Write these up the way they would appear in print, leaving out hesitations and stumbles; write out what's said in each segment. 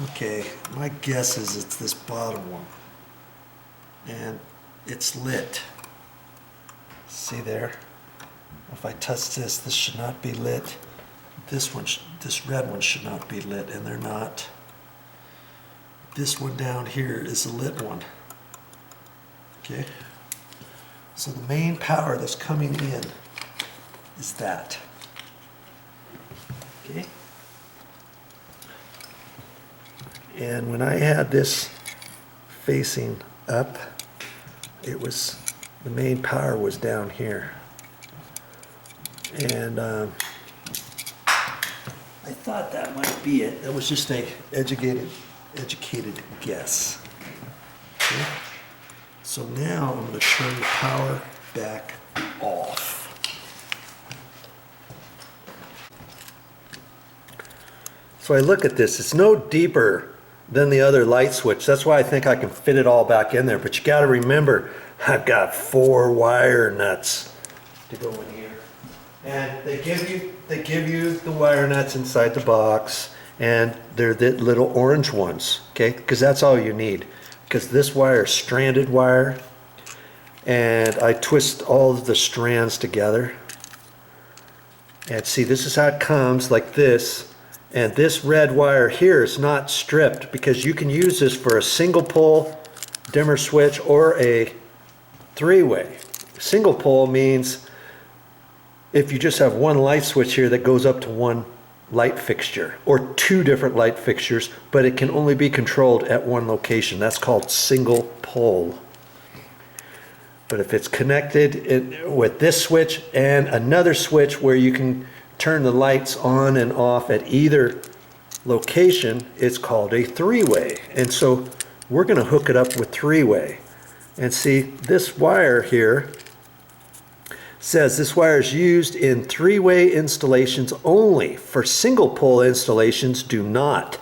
Okay, my guess is it's this bottom one. And it's lit. See there? If I touch this, this should not be lit. This one, this red one should not be lit, and they're not. This one down here is a lit one. Okay? So the main power that's coming in is that. Okay? And when I had this facing up, it was, the main power was down here. And I thought that might be it. That was just a educated guess. Okay? So now I'm going to turn the power back off. So I look at this, it's no deeper than the other light switch. That's why I think I can fit it all back in there. But you got to remember, I've got 4 wire nuts to go in here. And they give you the wire nuts inside the box, and they're the little orange ones, okay? Because that's all you need. Because this wire is stranded wire, and I twist all of the strands together. And see, this is how it comes, like this. And this red wire here is not stripped, because you can use this for a single pole dimmer switch or a 3-way. Single pole means if you just have one light switch here that goes up to one light fixture, or 2 different light fixtures, but it can only be controlled at one location. That's called single pole. But if it's connected with this switch and another switch where you can turn the lights on and off at either location, it's called a 3-way. And so we're going to hook it up with 3-way. And see, this wire here says this wire is used in 3-way installations only. For single pole installations, do not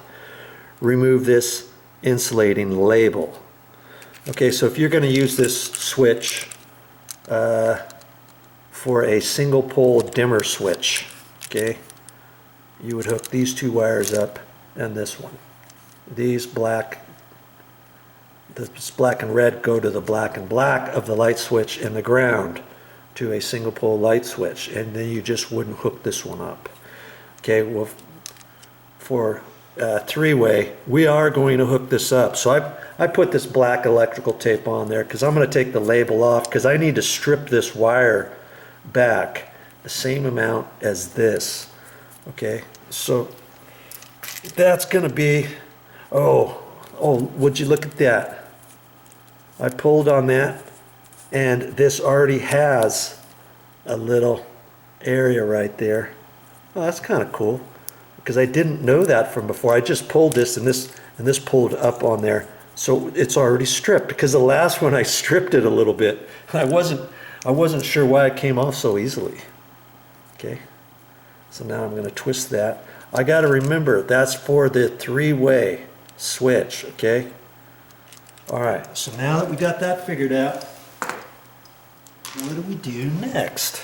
remove this insulating label. Okay, so if you're going to use this switch for a single pole dimmer switch, okay, you would hook these 2 wires up and this one. These black, this black and red go to the black and black of the light switch, and the ground to a single pole light switch, and then you just wouldn't hook this one up. Okay, well, for 3-way, we are going to hook this up. So I put this black electrical tape on there because I'm going to take the label off, because I need to strip this wire back the same amount as this. Okay, so that's going to be, oh, would you look at that? I pulled on that, and this already has a little area right there. Oh, that's kind of cool, because I didn't know that from before. I just pulled this, and this pulled up on there, so it's already stripped. Because the last one I stripped it a little bit. I wasn't sure why it came off so easily. Okay, so now I'm going to twist that. I got to remember that's for the 3-way switch. Okay. All right. So now that we got that figured out, what do we do next?